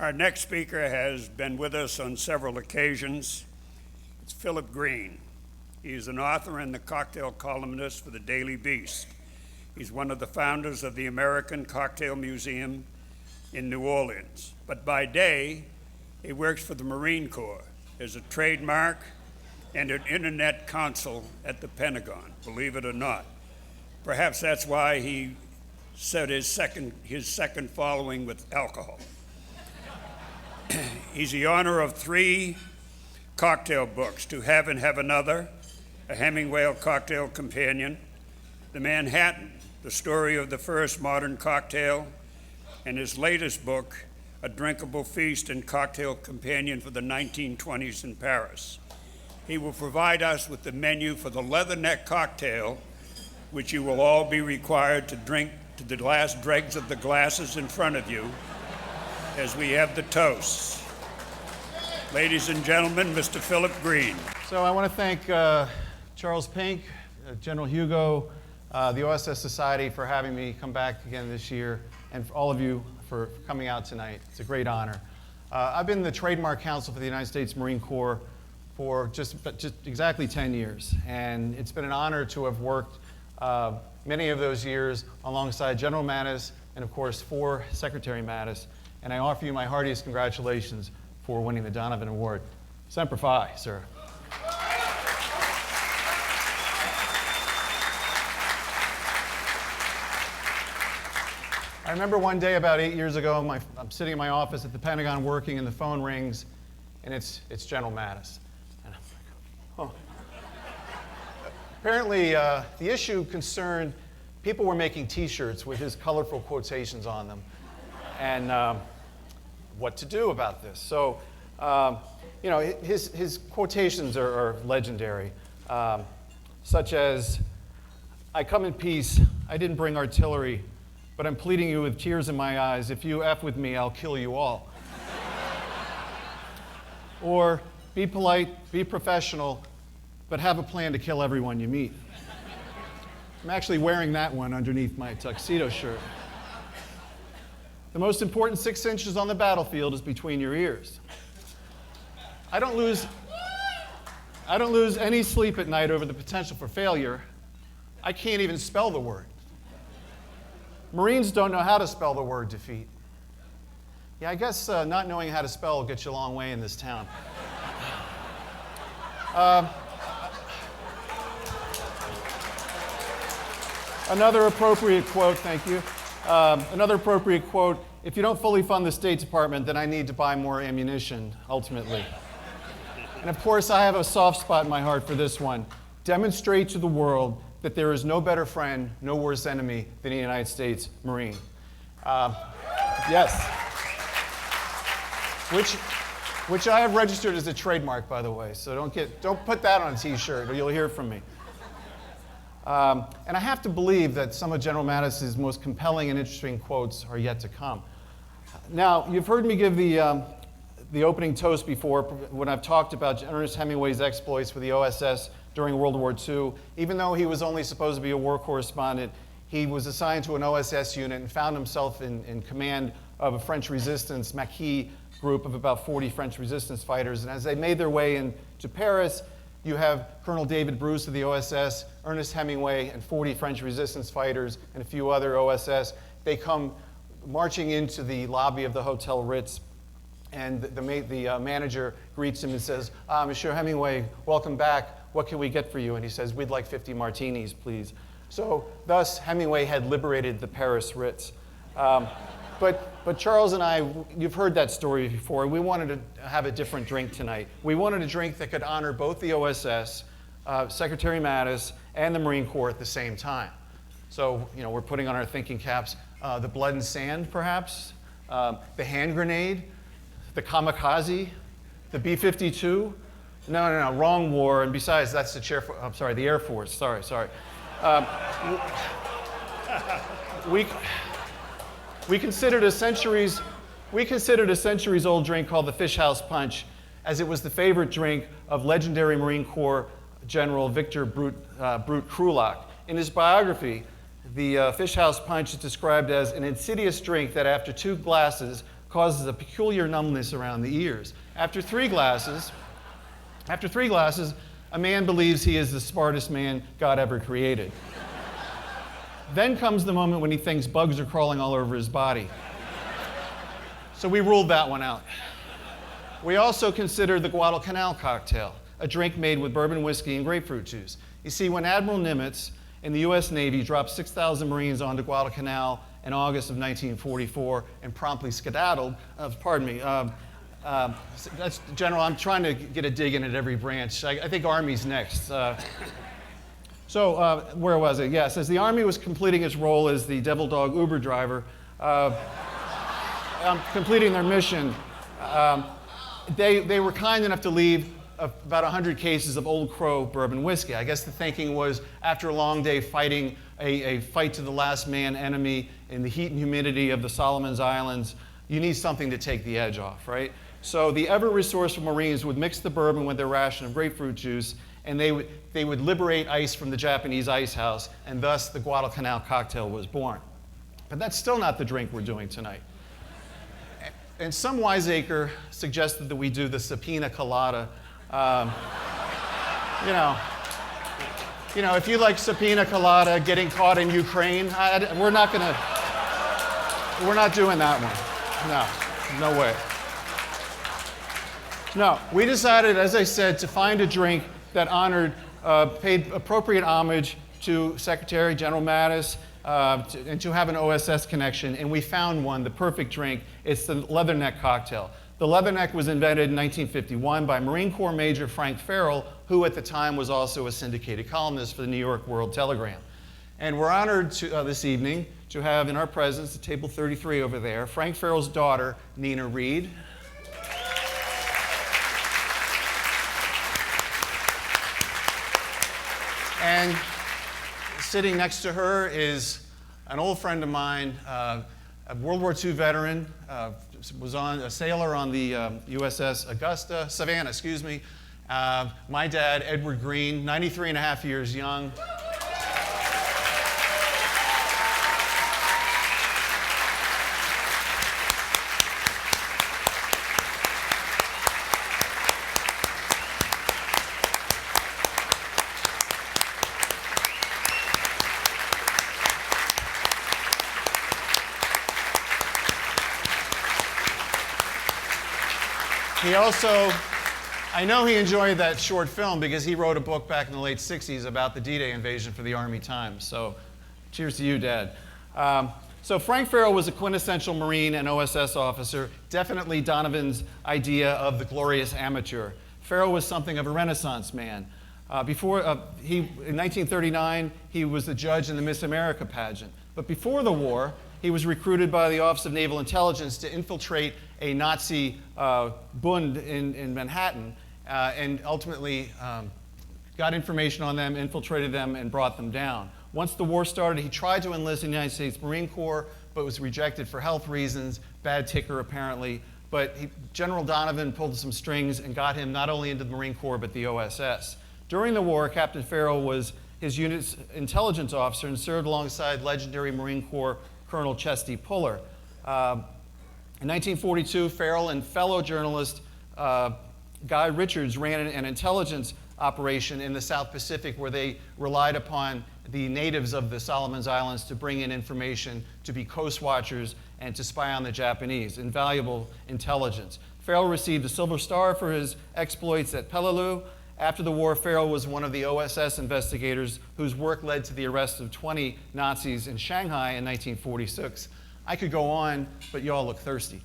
Our next speaker has been with us on several occasions. It's Philip Green. He is an author and the cocktail columnist for the Daily Beast. He's one of the founders of the American Cocktail Museum in New Orleans. But by day, he works for the Marine Corps as a trademark and an internet consul at the Pentagon, believe it or not. Perhaps that's why he set his second following with alcohol. He's the author of 3 cocktail books, To Have and Have Another, a Hemingway cocktail companion, The Manhattan, the story of the first modern cocktail, and his latest book, A Drinkable Feast and Cocktail Companion for the 1920s in Paris. He will provide us with the menu for the Leatherneck Cocktail, which you will all be required to drink to the last dregs of the glasses in front of you as we have the toasts. Ladies and gentlemen, Mr. Philip Green. So I want to thank Charles Pink, General Hugo, the OSS Society for having me come back again this year, and for all of you for coming out tonight. It's a great honor. I've been the trademark counsel for the United States Marine Corps for just exactly 10 years, and it's been an honor to have worked many of those years alongside General Mattis and, of course, for Secretary Mattis. And I offer you my heartiest congratulations for winning the Donovan Award. Semper Fi, sir. I remember one day about 8 years ago, I'm sitting in my office at the Pentagon working, and the phone rings, and it's General Mattis. And I'm like, oh. Apparently, the issue concerned people were making T-shirts with his colorful quotations on them, and what to do about this. So, his quotations are legendary, such as, "I come in peace, I didn't bring artillery, but I'm pleading you with tears in my eyes, if you F with me, I'll kill you all." Or, "Be polite, be professional, but have a plan to kill everyone you meet." I'm actually wearing that one underneath my tuxedo shirt. "The most important 6 inches on the battlefield is between your ears." I don't lose any sleep at night over the potential for failure. I can't even spell the word. Marines don't know how to spell the word defeat. Yeah, I guess not knowing how to spell will get you a long way in this town. Another appropriate quote, thank you. Another appropriate quote, "If you don't fully fund the State Department, then I need to buy more ammunition, ultimately." And of course, I have a soft spot in my heart for this one. "Demonstrate to the world that there is no better friend, no worse enemy than the United States Marine." Yes. Which I have registered as a trademark, by the way, so don't put that on a T-shirt or you'll hear from me. And I have to believe that some of General Mattis's most compelling and interesting quotes are yet to come. Now, you've heard me give the opening toast before when I've talked about Ernest Hemingway's exploits for the OSS during World War II. Even though he was only supposed to be a war correspondent, he was assigned to an OSS unit and found himself in command of a French resistance Maquis group of about 40 French resistance fighters. And as they made their way into Paris, you have Colonel David Bruce of the OSS, Ernest Hemingway, and 40 French resistance fighters, and a few other OSS. They come marching into the lobby of the Hotel Ritz, and the manager greets him and says, "Monsieur Hemingway, welcome back. What can we get for you?" And he says, "We'd like 50 martinis, please." So thus, Hemingway had liberated the Paris Ritz. But Charles and I, you've heard that story before. We wanted to have a different drink tonight. We wanted a drink that could honor both the OSS, Secretary Mattis, and the Marine Corps at the same time. So, we're putting on our thinking caps, the blood and sand, perhaps, the hand grenade, the kamikaze, the B-52. No, wrong war. And besides, that's the Air Force. Sorry. We considered a centuries-old drink called the Fish House Punch, as it was the favorite drink of legendary Marine Corps General Victor Brute Krulak. In his biography, the Fish House Punch is described as an insidious drink that after 2 glasses causes a peculiar numbness around the ears. After three glasses, a man believes he is the smartest man God ever created. Then comes the moment when he thinks bugs are crawling all over his body. So we ruled that one out. We also considered the Guadalcanal Cocktail, a drink made with bourbon whiskey and grapefruit juice. You see, when Admiral Nimitz in the U.S. Navy dropped 6,000 Marines onto Guadalcanal in August of 1944 and promptly skedaddled, that's, General, I'm trying to get a dig in at every branch. I think Army's next. Where was it? Yes, as the Army was completing its role as the devil dog Uber driver, completing their mission, they were kind enough to leave about 100 cases of Old Crow bourbon whiskey. I guess the thinking was, after a long day fighting a fight to the last man enemy in the heat and humidity of the Solomon Islands, you need something to take the edge off, right? So the ever-resourceful Marines would mix the bourbon with their ration of grapefruit juice, and they would liberate ice from the Japanese ice house, and thus the Guadalcanal Cocktail was born. But that's still not the drink we're doing tonight. And some wiseacre suggested that we do the Pina Colada. If you like Pina Colada getting caught in Ukraine, we're not doing that one. No way. No, we decided, as I said, to find a drink that paid appropriate homage to Secretary General Mattis, and to have an OSS connection, and we found one, the perfect drink. It's the Leatherneck Cocktail. The Leatherneck was invented in 1951 by Marine Corps Major Frank Farrell, who at the time was also a syndicated columnist for the New York World Telegram. And we're honored this evening to have in our presence, at table 33 over there, Frank Farrell's daughter, Nina Reed. And sitting next to her is an old friend of mine, a World War II veteran, was a sailor on the USS Savannah, excuse me. My dad, Edward Green, 93 and a half years young. He also, I know he enjoyed that short film because he wrote a book back in the late 60s about the D-Day invasion for the Army Times. So cheers to you, Dad. So Frank Farrell was a quintessential Marine and OSS officer, definitely Donovan's idea of the glorious amateur. Farrell was something of a Renaissance man. In 1939, he was the judge in the Miss America pageant. But before the war, he was recruited by the Office of Naval Intelligence to infiltrate a Nazi Bund in Manhattan, and ultimately got information on them, infiltrated them, and brought them down. Once the war started, he tried to enlist in the United States Marine Corps, but was rejected for health reasons, bad ticker apparently. But General Donovan pulled some strings and got him not only into the Marine Corps, but the OSS. During the war, Captain Farrell was his unit's intelligence officer and served alongside legendary Marine Corps Colonel Chesty Puller. In 1942, Farrell and fellow journalist Guy Richards ran an intelligence operation in the South Pacific where they relied upon the natives of the Solomon Islands to bring in information, to be coast watchers, and to spy on the Japanese. Invaluable intelligence. Farrell received a Silver Star for his exploits at Peleliu. After the war, Farrell was one of the OSS investigators whose work led to the arrest of 20 Nazis in Shanghai in 1946. I could go on, but you all look thirsty.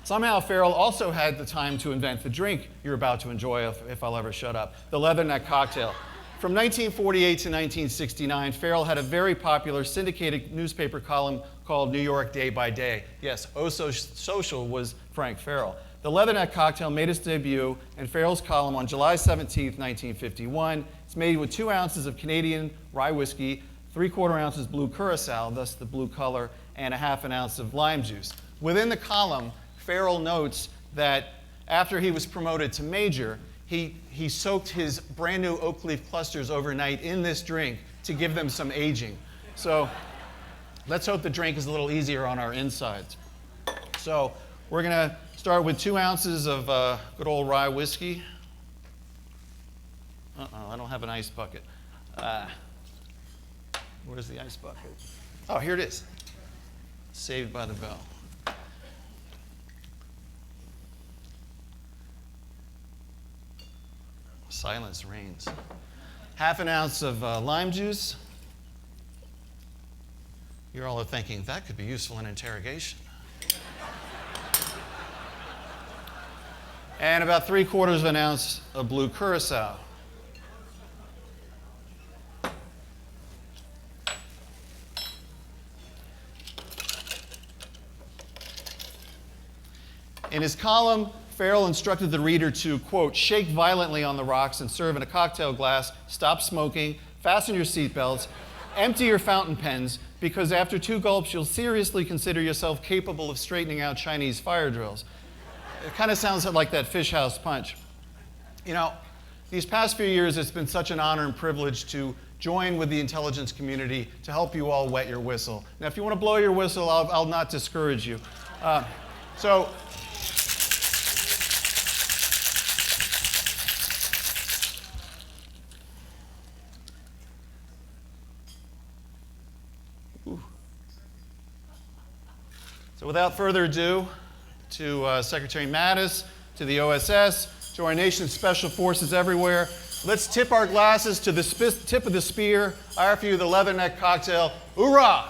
Somehow, Farrell also had the time to invent the drink you're about to enjoy, if I'll ever shut up, the Leatherneck Cocktail. From 1948 to 1969, Farrell had a very popular syndicated newspaper column called New York Day by Day. Yes, oh so social was Frank Farrell. The Leatherneck Cocktail made its debut in Farrell's column on July 17, 1951. It's made with 2 ounces of Canadian rye whiskey, 3/4 ounces blue curacao, thus the blue color, and a 1/2 ounce of lime juice. Within the column, Farrell notes that after he was promoted to major, he soaked his brand new oak leaf clusters overnight in this drink to give them some aging. So let's hope the drink is a little easier on our insides. So we're going to start with 2 ounces of good old rye whiskey. I don't have an ice bucket. Where's the ice bucket? Oh, here it is. Saved by the bell. Silence reigns. Half an ounce of lime juice. You all are thinking, that could be useful in interrogation. And about 3/4 of an ounce of blue curacao. In his column, Farrell instructed the reader to, quote, shake violently on the rocks and serve in a cocktail glass, stop smoking, fasten your seatbelts, empty your fountain pens, because after 2 gulps, you'll seriously consider yourself capable of straightening out Chinese fire drills. It kind of sounds like that fish house punch. You know, these past few years, it's been such an honor and privilege to join with the intelligence community to help you all wet your whistle. Now, if you want to blow your whistle, I'll not discourage you. So without further ado, to Secretary Mattis, to the OSS, to our nation's special forces everywhere, let's tip our glasses to the tip of the spear. I offer you the Leatherneck Cocktail. Hoorah!